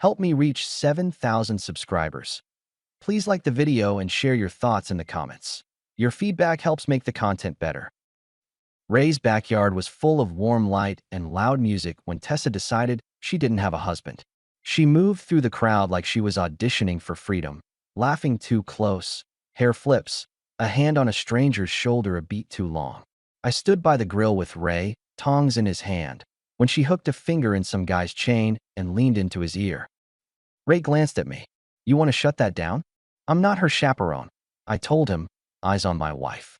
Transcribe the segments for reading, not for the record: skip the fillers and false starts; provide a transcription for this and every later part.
Help me reach 7,000 subscribers. Please like the video and share your thoughts in the comments. Your feedback helps make the content better. Ray's backyard was full of warm light and loud music when Tessa decided she didn't have a husband. She moved through the crowd like she was auditioning for freedom, laughing too close, hair flips, a hand on a stranger's shoulder a beat too long. I stood by the grill with Ray, tongs in his hand, when she hooked a finger in some guy's chain and leaned into his ear. Ray glanced at me. "You want to shut that down?" "I'm not her chaperone," I told him, eyes on my wife.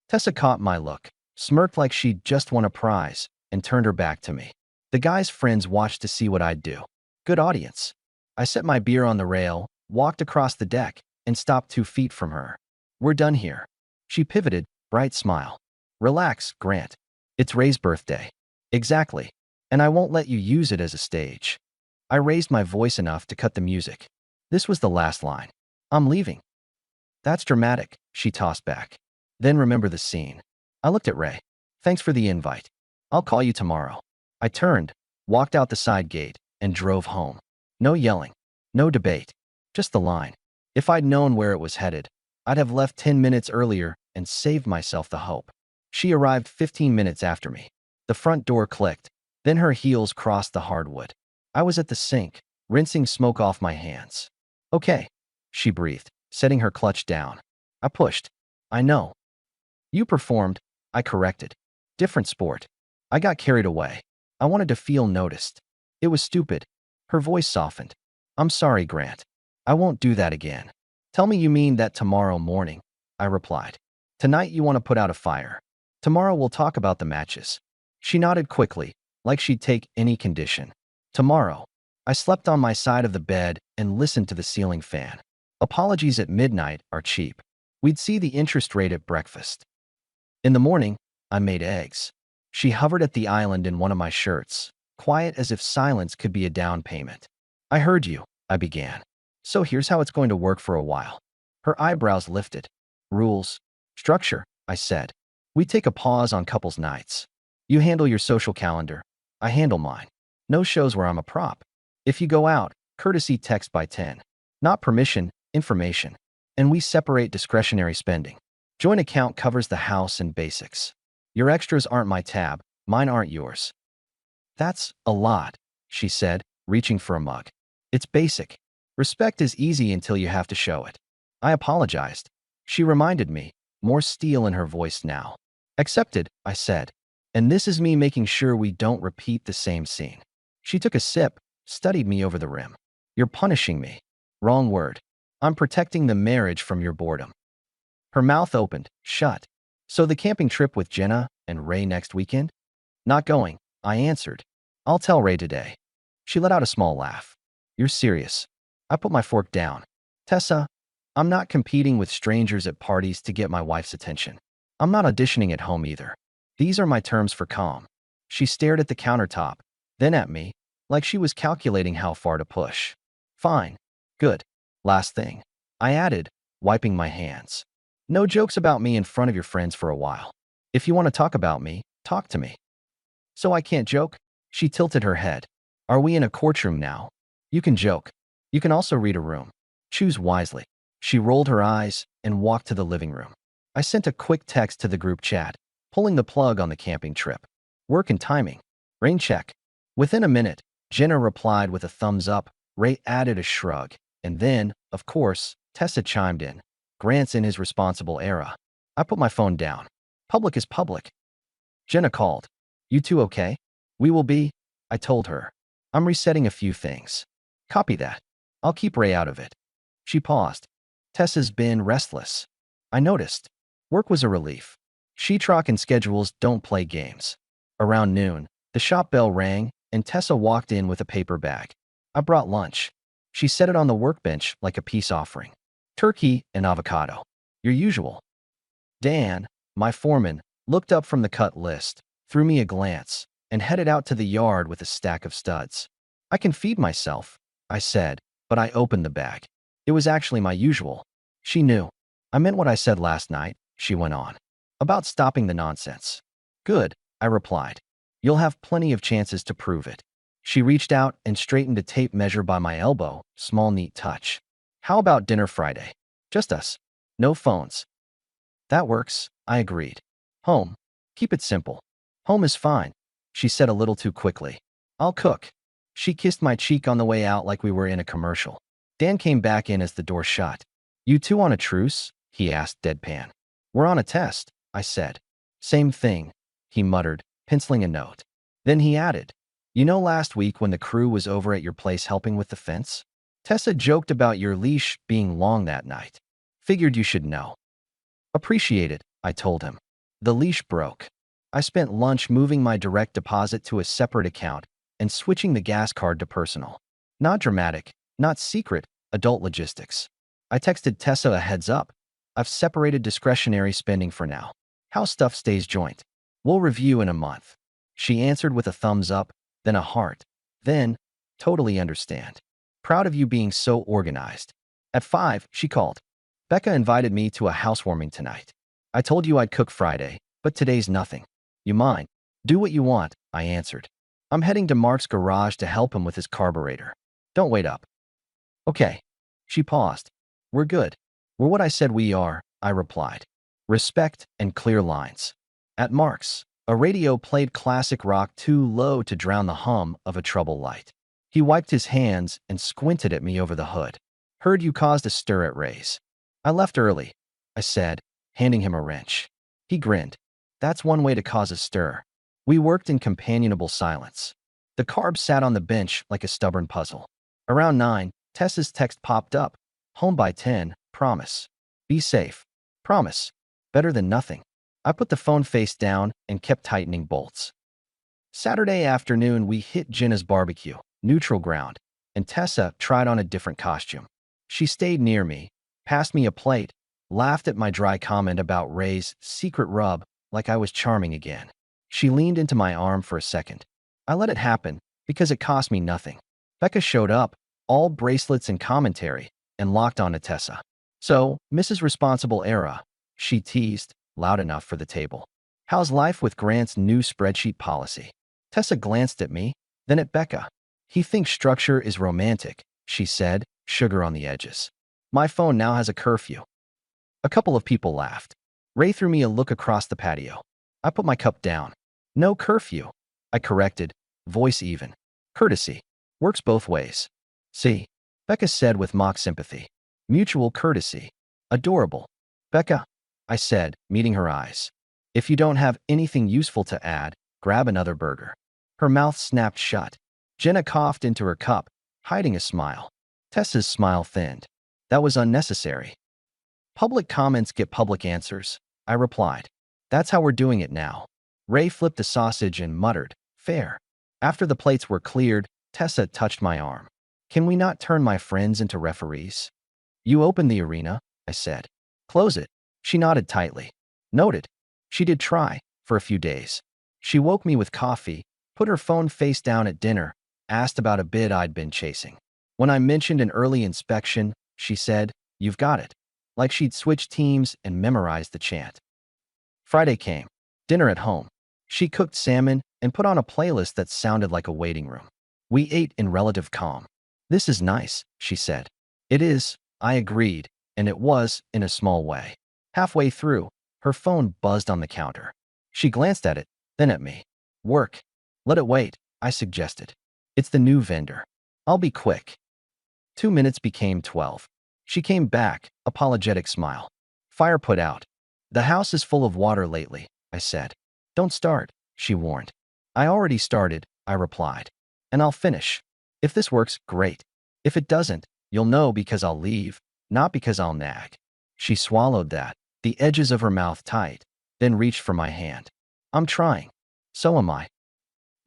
Tessa caught my look, smirked like she'd just won a prize, and turned her back to me. The guy's friends watched to see what I'd do. Good audience. I set my beer on the rail, walked across the deck, and stopped 2 feet from her. "We're done here." She pivoted, bright smile. "Relax, Grant. It's Ray's birthday." "Exactly. And I won't let you use it as a stage." I raised my voice enough to cut the music. This was the last line. "I'm leaving." "That's dramatic," she tossed back. "Then remember the scene." I looked at Ray. "Thanks for the invite. I'll call you tomorrow." I turned, walked out the side gate, and drove home. No yelling. No debate. Just the line. If I'd known where it was headed, I'd have left 10 minutes earlier and saved myself the hope. She arrived 15 minutes after me. The front door clicked. Then her heels crossed the hardwood. I was at the sink, rinsing smoke off my hands. "Okay," she breathed, setting her clutch down. I pushed. "I know." "You performed," I corrected. "Different sport." I got carried away. I wanted to feel noticed. It was stupid. Her voice softened. "I'm sorry, Grant. I won't do that again." "Tell me you mean that tomorrow morning," I replied. "Tonight you want to put out a fire. Tomorrow we'll talk about the matches." She nodded quickly, like she'd take any condition. Tomorrow. I slept on my side of the bed and listened to the ceiling fan. Apologies at midnight are cheap. We'd see the interest rate at breakfast. In the morning, I made eggs. She hovered at the island in one of my shirts, quiet as if silence could be a down payment. "I heard you," I began. "So here's how it's going to work for a while." Her eyebrows lifted. "Rules. Structure," I said. "We take a pause on couples nights. You handle your social calendar. I handle mine. No shows where I'm a prop. If you go out, courtesy text by 10. Not permission, information. And we separate discretionary spending. Joint account covers the house and basics. Your extras aren't my tab, mine aren't yours." "That's a lot," she said, reaching for a mug. "It's basic. Respect is easy until you have to show it." I apologized. She reminded me, more steel in her voice now. "Accepted," I said. "And this is me making sure we don't repeat the same scene." She took a sip, studied me over the rim. "You're punishing me." "Wrong word. I'm protecting the marriage from your boredom." Her mouth opened, shut. "So the camping trip with Jenna and Ray next weekend?" "Not going," I answered. "I'll tell Ray today." She let out a small laugh. "You're serious." I put my fork down. "Tessa, I'm not competing with strangers at parties to get my wife's attention. I'm not auditioning at home either. These are my terms for calm." She stared at the countertop, then at me, like she was calculating how far to push. "Fine. Good. Last thing," I added, wiping my hands. "No jokes about me in front of your friends for a while. If you want to talk about me, talk to me." "So I can't joke?" She tilted her head. "Are we in a courtroom now? You can joke. You can also read a room. Choose wisely." She rolled her eyes and walked to the living room. I sent a quick text to the group chat, pulling the plug on the camping trip. "Work and timing. Rain check." Within a minute, Jenna replied with a thumbs up. Ray added a shrug. And then, of course, Tessa chimed in. "Grant's in his responsible era." I put my phone down. Public is public. Jenna called. "You two okay?" "We will be," I told her. "I'm resetting a few things." "Copy that. I'll keep Ray out of it." She paused. "Tessa's been restless." I noticed. Work was a relief. Sheetrock and schedules don't play games. Around noon, the shop bell rang, and Tessa walked in with a paper bag. I brought lunch. She set it on the workbench like a peace offering. "Turkey and avocado. Your usual." Dan, my foreman, looked up from the cut list, threw me a glance, and headed out to the yard with a stack of studs. "I can feed myself," I said, but I opened the bag. It was actually my usual. She knew. "I meant what I said last night," she went on. "About stopping the nonsense." "Good," I replied. "You'll have plenty of chances to prove it." She reached out and straightened a tape measure by my elbow, small neat touch. How about dinner Friday? Just us. No phones. That works, I agreed. Home. Keep it simple. Home is fine, she said a little too quickly. I'll cook. She kissed my cheek on the way out like we were in a commercial. Dan came back in as the door shut. You two on a truce? He asked deadpan. We're on a test, I said. Same thing, he muttered, penciling a note. Then he added, you know last week when the crew was over at your place helping with the fence? Tessa joked about your leash being long that night. Figured you should know. Appreciate it, I told him. The leash broke. I spent lunch moving my direct deposit to a separate account and switching the gas card to personal. Not dramatic, not secret, adult logistics. I texted Tessa a heads up. I've separated discretionary spending for now. How stuff stays joint. We'll review in a month. She answered with a thumbs up, then a heart. Then, totally understand. Proud of you being so organized. At 5, she called. Becca invited me to a housewarming tonight. I told you I'd cook Friday, but today's nothing. You mind? Do what you want, I answered. I'm heading to Mark's garage to help him with his carburetor. Don't wait up. Okay. She paused. We're good. We're what I said we are, I replied. Respect and clear lines. At Mark's, a radio played classic rock too low to drown the hum of a trouble light. He wiped his hands and squinted at me over the hood. Heard you caused a stir at Ray's. I left early, I said, handing him a wrench. He grinned. That's one way to cause a stir. We worked in companionable silence. The carb sat on the bench like a stubborn puzzle. Around 9, Tessa's text popped up. Home by 10, promise. Be safe. Promise. Better than nothing. I put the phone face down and kept tightening bolts. Saturday afternoon, we hit Jenna's barbecue, neutral ground, and Tessa tried on a different costume. She stayed near me, passed me a plate, laughed at my dry comment about Ray's secret rub like I was charming again. She leaned into my arm for a second. I let it happen because it cost me nothing. Becca showed up, all bracelets and commentary, and locked onto Tessa. So, Mrs. Responsible Era, she teased, loud enough for the table. How's life with Grant's new spreadsheet policy? Tessa glanced at me, then at Becca. He thinks structure is romantic, she said, sugar on the edges. My phone now has a curfew. A couple of people laughed. Ray threw me a look across the patio. I put my cup down. No curfew, I corrected, voice even. Courtesy. Works both ways. See, Becca said with mock sympathy. Mutual courtesy. Adorable. Becca, I said, meeting her eyes. If you don't have anything useful to add, grab another burger. Her mouth snapped shut. Jenna coughed into her cup, hiding a smile. Tessa's smile thinned. That was unnecessary. Public comments get public answers, I replied. That's how we're doing it now. Ray flipped a sausage and muttered, fair. After the plates were cleared, Tessa touched my arm. Can we not turn my friends into referees? You open the arena, I said. Close it. She nodded tightly. Noted. She did try, for a few days. She woke me with coffee, put her phone face down at dinner, asked about a bid I'd been chasing. When I mentioned an early inspection, she said, you've got it. Like she'd switched teams and memorized the chant. Friday came. Dinner at home. She cooked salmon and put on a playlist that sounded like a waiting room. We ate in relative calm. This is nice, she said. It is, I agreed, and it was, in a small way. Halfway through, her phone buzzed on the counter. She glanced at it, then at me. Work. Let it wait, I suggested. It's the new vendor. I'll be quick. 2 minutes became 12. She came back, apologetic smile. Fire put out. The house is full of water lately, I said. Don't start, she warned. I already started, I replied. And I'll finish. If this works, great. If it doesn't, you'll know because I'll leave, not because I'll nag. She swallowed that, the edges of her mouth tight, then reached for my hand. I'm trying. So am I.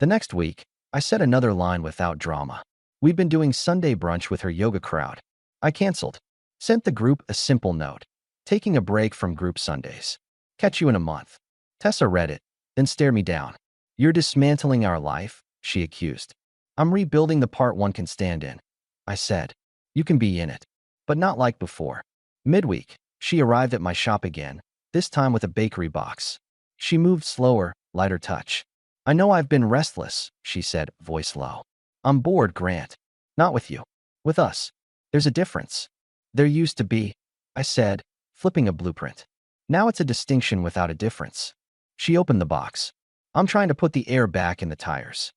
The next week, I said another line without drama. We'd been doing Sunday brunch with her yoga crowd. I canceled. Sent the group a simple note. Taking a break from group Sundays. Catch you in a month. Tessa read it, then stared me down. You're dismantling our life, she accused. I'm rebuilding the part one can stand in. I said. You can be in it. But not like before. Midweek, she arrived at my shop again, this time with a bakery box. She moved slower, lighter touch. I know I've been restless, she said, voice low. I'm bored, Grant. Not with you. With us. There's a difference. There used to be, I said, flipping a blueprint. Now it's a distinction without a difference. She opened the box. I'm trying to put the air back in the tires.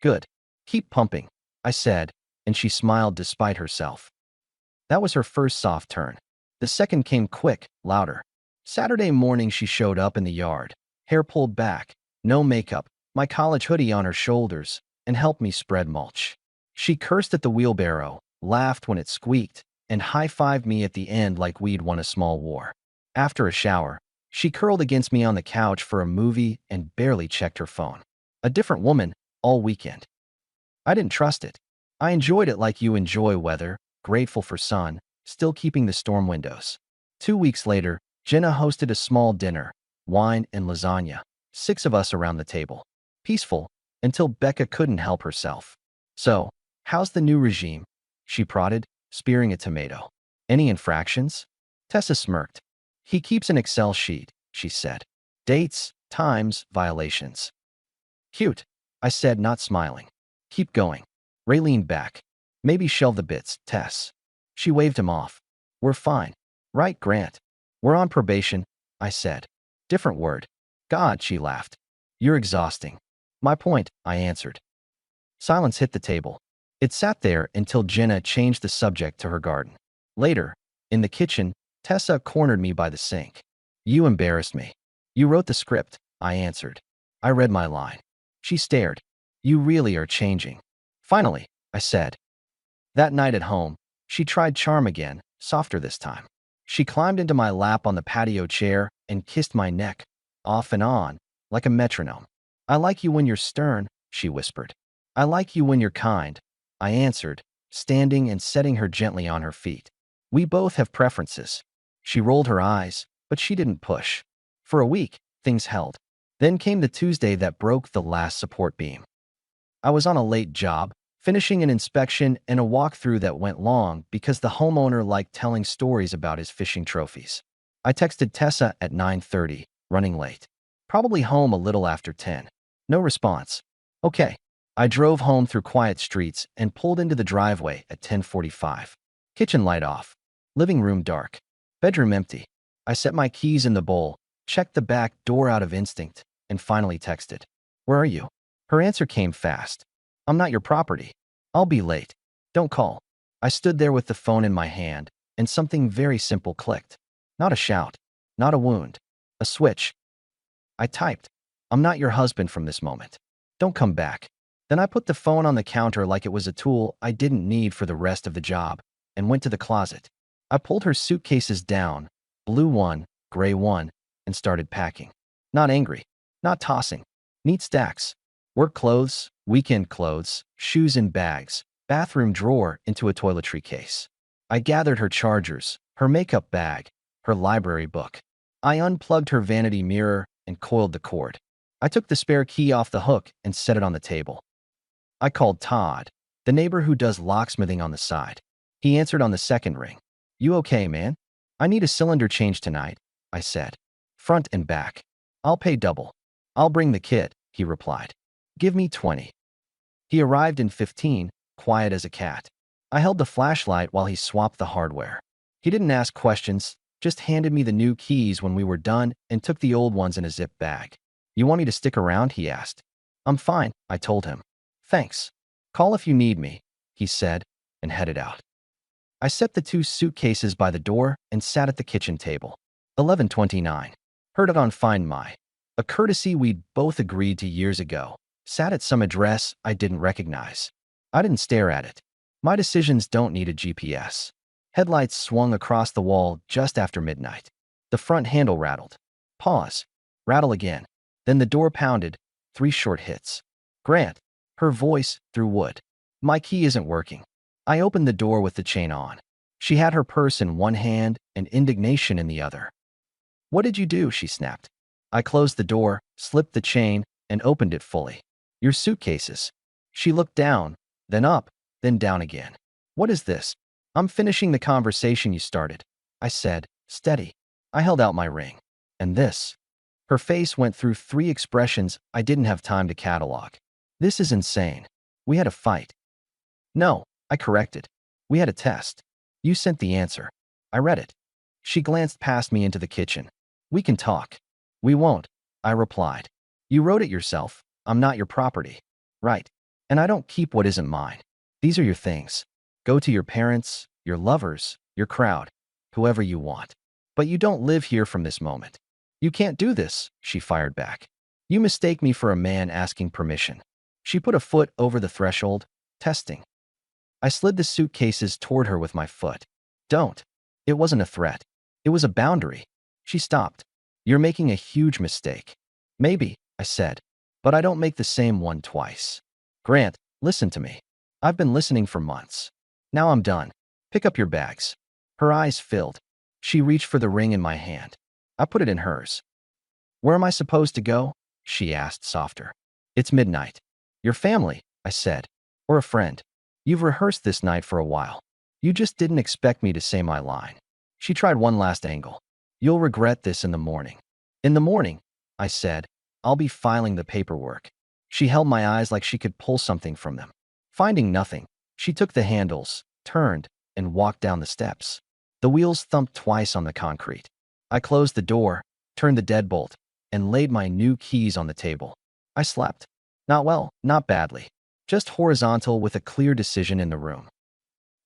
Good. Keep pumping, I said, and she smiled despite herself. That was her first soft turn. The second came quick, louder. Saturday morning she showed up in the yard, hair pulled back, no makeup, my college hoodie on her shoulders, and helped me spread mulch. She cursed at the wheelbarrow, laughed when it squeaked, and high-fived me at the end like we'd won a small war. After a shower, she curled against me on the couch for a movie and barely checked her phone. A different woman, all weekend. I didn't trust it. I enjoyed it like you enjoy weather, grateful for sun, still keeping the storm windows. 2 weeks later, Jenna hosted a small dinner, wine and lasagna, 6 of us around the table. Peaceful, until Becca couldn't help herself. So, how's the new regime? She prodded, spearing a tomato. Any infractions? Tessa smirked. He keeps an Excel sheet, she said. Dates, times, violations. Cute, I said, not smiling. Keep going. Ray leaned back. Maybe shelve the bits, Tess. She waved him off. We're fine. Right, Grant? We're on probation, I said. Different word. God, she laughed. You're exhausting. My point, I answered. Silence hit the table. It sat there until Jenna changed the subject to her garden. Later, in the kitchen, Tessa cornered me by the sink. You embarrassed me. You wrote the script, I answered. I read my line. She stared. You really are changing. Finally, I said. That night at home, she tried charm again, softer this time. She climbed into my lap on the patio chair and kissed my neck, off and on, like a metronome. I like you when you're stern, she whispered. I like you when you're kind, I answered, standing and setting her gently on her feet. We both have preferences. She rolled her eyes, but she didn't push. For a week, things held. Then came the Tuesday that broke the last support beam. I was on a late job, finishing an inspection and a walkthrough that went long because the homeowner liked telling stories about his fishing trophies. I texted Tessa at 9:30, running late. Probably home a little after 10. No response. Okay. I drove home through quiet streets and pulled into the driveway at 10:45. Kitchen light off. Living room dark. Bedroom empty. I set my keys in the bowl, checked the back door out of instinct, and finally texted. Where are you? Her answer came fast. I'm not your property. I'll be late. Don't call. I stood there with the phone in my hand, and something very simple clicked. Not a shout. Not a wound. A switch. I typed. I'm not your husband from this moment. Don't come back. Then I put the phone on the counter like it was a tool I didn't need for the rest of the job, and went to the closet. I pulled her suitcases down, blue one, gray one, and started packing. Not angry. Not tossing. Neat stacks. Work clothes, weekend clothes, shoes in bags, bathroom drawer into a toiletry case. I gathered her chargers, her makeup bag, her library book. I unplugged her vanity mirror and coiled the cord. I took the spare key off the hook and set it on the table. I called Todd, the neighbor who does locksmithing on the side. He answered on the second ring. You okay, man? I need a cylinder change tonight, I said. Front and back. I'll pay double. I'll bring the kit, he replied. Give me 20. He arrived in 15, quiet as a cat. I held the flashlight while he swapped the hardware. He didn't ask questions, just handed me the new keys when we were done and took the old ones in a zip bag. You want me to stick around? He asked. I'm fine, I told him. Thanks. Call if you need me, he said, and headed out. I set the 2 suitcases by the door and sat at the kitchen table. 11:29. Heard it on Find My. A courtesy we'd both agreed to years ago. Sat at some address I didn't recognize. I didn't stare at it. My decisions don't need a GPS. Headlights swung across the wall just after midnight. The front handle rattled. Pause. Rattle again. Then the door pounded. 3 short hits. Grant. Her voice through wood. My key isn't working. I opened the door with the chain on. She had her purse in one hand and indignation in the other. What did you do? She snapped. I closed the door, slipped the chain, and opened it fully. Your suitcases. She looked down, then up, then down again. What is this? I'm finishing the conversation you started, I said, steady. I held out my ring. And this. Her face went through 3 expressions I didn't have time to catalog. This is insane. We had a fight. No, I corrected. We had a test. You sent the answer. I read it. She glanced past me into the kitchen. We can talk. We won't, I replied. You wrote it yourself. I'm not your property. Right. And I don't keep what isn't mine. These are your things. Go to your parents, your lovers, your crowd, whoever you want. But you don't live here from this moment. You can't do this, she fired back. You mistake me for a man asking permission. She put a foot over the threshold, testing. I slid the suitcases toward her with my foot. Don't. It wasn't a threat. It was a boundary. She stopped. You're making a huge mistake. Maybe, I said, but I don't make the same one twice. Grant, listen to me. I've been listening for months. Now I'm done. Pick up your bags. Her eyes filled. She reached for the ring in my hand. I put it in hers. Where am I supposed to go? She asked softer. It's midnight. Your family, I said. Or a friend. You've rehearsed this night for a while. You just didn't expect me to say my line. She tried one last angle. You'll regret this in the morning. In the morning, I said, I'll be filing the paperwork. She held my eyes like she could pull something from them. Finding nothing, she took the handles, turned, and walked down the steps. The wheels thumped twice on the concrete. I closed the door, turned the deadbolt, and laid my new keys on the table. I slept. Not well, not badly. Just horizontal with a clear decision in the room.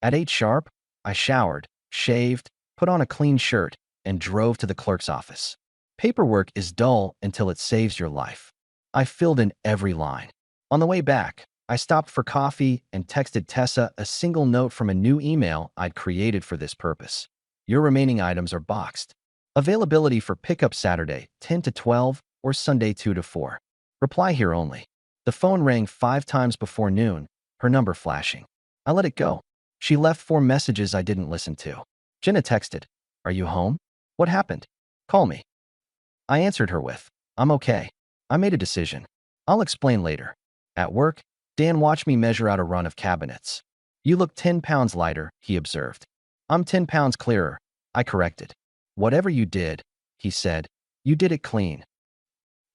At 8 sharp, I showered, shaved, put on a clean shirt, and drove to the clerk's office. Paperwork is dull until it saves your life. I filled in every line. On the way back, I stopped for coffee and texted Tessa a single note from a new email I'd created for this purpose. Your remaining items are boxed. Availability for pickup Saturday, 10 to 12, or Sunday 2 to 4. Reply here only. The phone rang 5 times before noon, her number flashing. I let it go. She left 4 messages I didn't listen to. Jenna texted, Are you home? What happened? Call me. I answered her with, I'm okay. I made a decision. I'll explain later. At work, Dan watched me measure out a run of cabinets. You look 10 pounds lighter, he observed. I'm 10 pounds clearer, I corrected. Whatever you did, he said, you did it clean.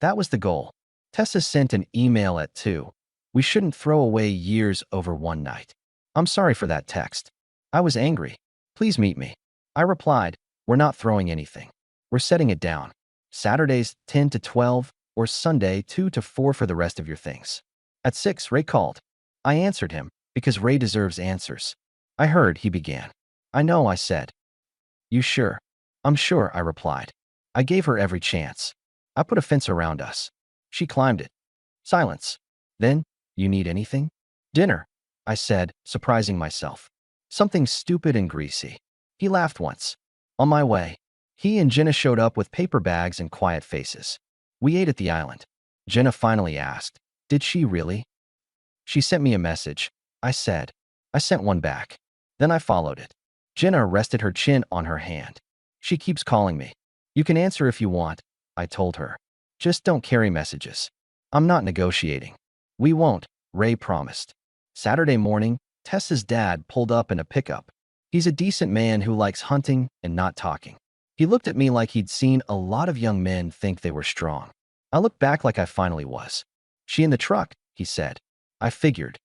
That was the goal. Tessa sent an email at 2. We shouldn't throw away years over one night. I'm sorry for that text. I was angry. Please meet me. I replied, We're not throwing anything. We're setting it down. Saturdays 10 to 12 or Sunday 2 to 4 for the rest of your things. At 6, Ray called. I answered him because Ray deserves answers. I heard, he began. I know, I said. You sure? I'm sure, I replied. I gave her every chance. I put a fence around us. She climbed it. Silence. Then, you need anything? Dinner, I said, surprising myself. Something stupid and greasy. He laughed once. On my way. He and Jenna showed up with paper bags and quiet faces. We ate at the island. Jenna finally asked, Did she really? She sent me a message, I said. I sent one back. Then I followed it. Jenna rested her chin on her hand. She keeps calling me. You can answer if you want, I told her. Just don't carry messages. I'm not negotiating. We won't, Ray promised. Saturday morning, Tessa's dad pulled up in a pickup. He's a decent man who likes hunting and not talking. He looked at me like he'd seen a lot of young men think they were strong. I looked back like I finally was. She in the truck, he said. I figured.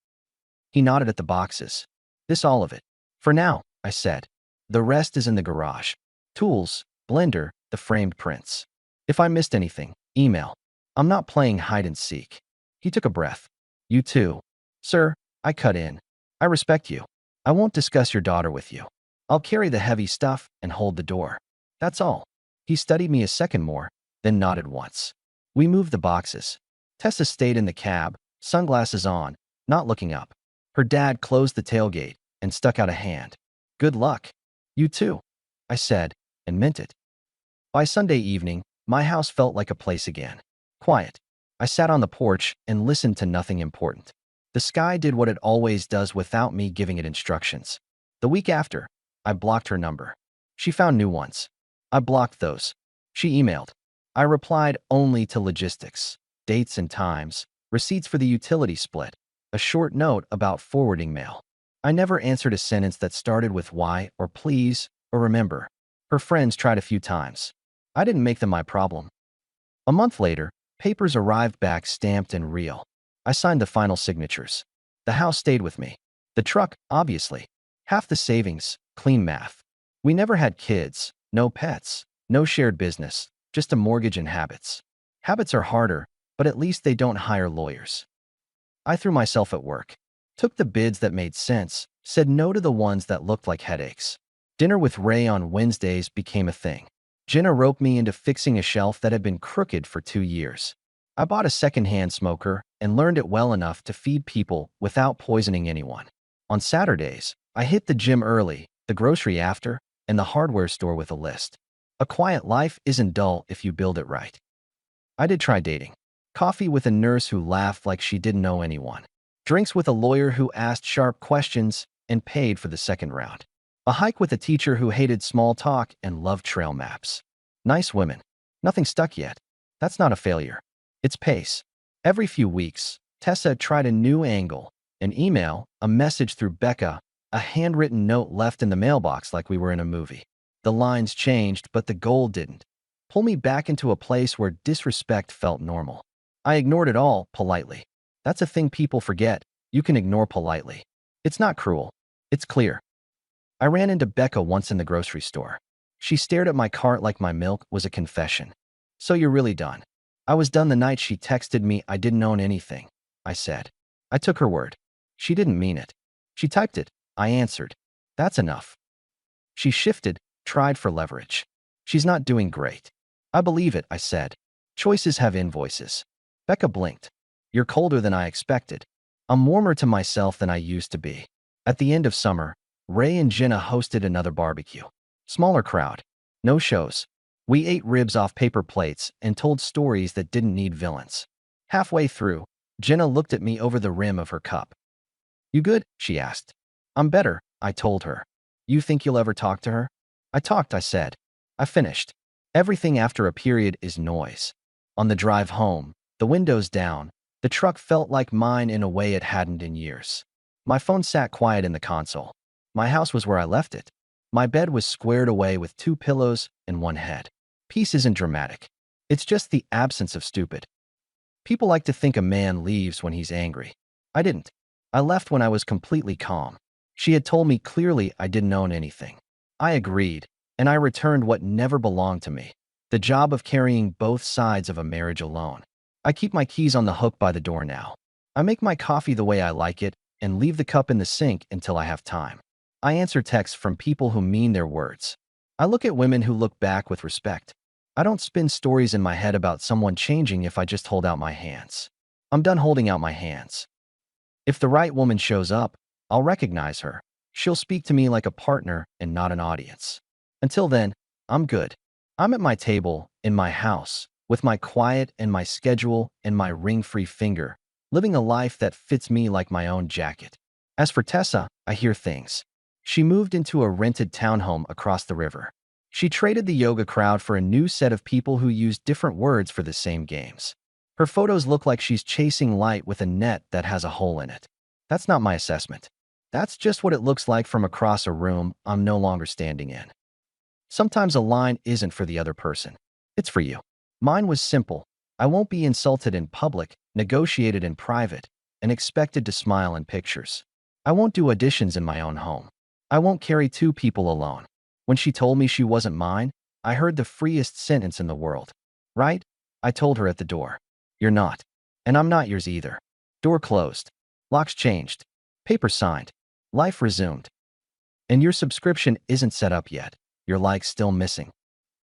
He nodded at the boxes. This all of it. For now, I said. The rest is in the garage. Tools, blender, the framed prints. If I missed anything, email. I'm not playing hide and seek. He took a breath. You too. Sir, I cut in. I respect you. I won't discuss your daughter with you. I'll carry the heavy stuff and hold the door. That's all. He studied me a second more, then nodded once. We moved the boxes. Tessa stayed in the cab, sunglasses on, not looking up. Her dad closed the tailgate and stuck out a hand. Good luck. You too, I said, and meant it. By Sunday evening, my house felt like a place again. Quiet. I sat on the porch and listened to nothing important. The sky did what it always does without me giving it instructions. The week after, I blocked her number. She found new ones. I blocked those. She emailed. I replied only to logistics, dates and times, receipts for the utility split, a short note about forwarding mail. I never answered a sentence that started with why or please or remember. Her friends tried a few times. I didn't make them my problem. A month later, papers arrived back stamped and real. I signed the final signatures. The house stayed with me. The truck, obviously. Half the savings, clean math. We never had kids, no pets, no shared business, just a mortgage and habits. Habits are harder, but at least they don't hire lawyers. I threw myself at work. Took the bids that made sense, said no to the ones that looked like headaches. Dinner with Ray on Wednesdays became a thing. Jenna roped me into fixing a shelf that had been crooked for 2 years. I bought a secondhand smoker and learned it well enough to feed people without poisoning anyone. On Saturdays, I hit the gym early, the grocery after, and the hardware store with a list. A quiet life isn't dull if you build it right. I did try dating. Coffee with a nurse who laughed like she didn't know anyone. Drinks with a lawyer who asked sharp questions and paid for the second round. A hike with a teacher who hated small talk and loved trail maps. Nice women. Nothing stuck yet. That's not a failure. It's pace. Every few weeks, Tessa tried a new angle, an email, a message through Becca, a handwritten note left in the mailbox like we were in a movie. The lines changed, but the goal didn't. Pull me back into a place where disrespect felt normal. I ignored it all, politely. That's a thing people forget. You can ignore politely. It's not cruel. It's clear. I ran into Becca once in the grocery store. She stared at my cart like my milk was a confession. So you're really done? I was done the night she texted me I didn't own anything, I said. I took her word. She didn't mean it. She typed it. I answered. That's enough. She shifted, tried for leverage. She's not doing great. I believe it, I said. Choices have invoices. Becca blinked. You're colder than I expected. I'm warmer to myself than I used to be. At the end of summer, Ray and Jenna hosted another barbecue. Smaller crowd. No shows. We ate ribs off paper plates and told stories that didn't need villains. Halfway through, Jenna looked at me over the rim of her cup. You good? She asked. I'm better, I told her. You think you'll ever talk to her? I talked, I said. I finished. Everything after a period is noise. On the drive home, the windows down, the truck felt like mine in a way it hadn't in years. My phone sat quiet in the console. My house was where I left it. My bed was squared away with 2 pillows and 1 head. Peace isn't dramatic. It's just the absence of stupid. People like to think a man leaves when he's angry. I didn't. I left when I was completely calm. She had told me clearly I didn't own anything. I agreed, and I returned what never belonged to me. The job of carrying both sides of a marriage alone. I keep my keys on the hook by the door now. I make my coffee the way I like it and leave the cup in the sink until I have time. I answer texts from people who mean their words. I look at women who look back with respect. I don't spin stories in my head about someone changing if I just hold out my hands. I'm done holding out my hands. If the right woman shows up, I'll recognize her. She'll speak to me like a partner and not an audience. Until then, I'm good. I'm at my table, in my house, with my quiet and my schedule and my ring-free finger, living a life that fits me like my own jacket. As for Tessa, I hear things. She moved into a rented townhome across the river. She traded the yoga crowd for a new set of people who use different words for the same games. Her photos look like she's chasing light with a net that has a hole in it. That's not my assessment. That's just what it looks like from across a room I'm no longer standing in. Sometimes a line isn't for the other person. It's for you. Mine was simple. I won't be insulted in public, negotiated in private, and expected to smile in pictures. I won't do auditions in my own home. I won't carry 2 people alone. When she told me she wasn't mine, I heard the freest sentence in the world. Right? I told her at the door. You're not. And I'm not yours either. Door closed. Locks changed. Paper signed. Life resumed. And your subscription isn't set up yet. Your like's still missing.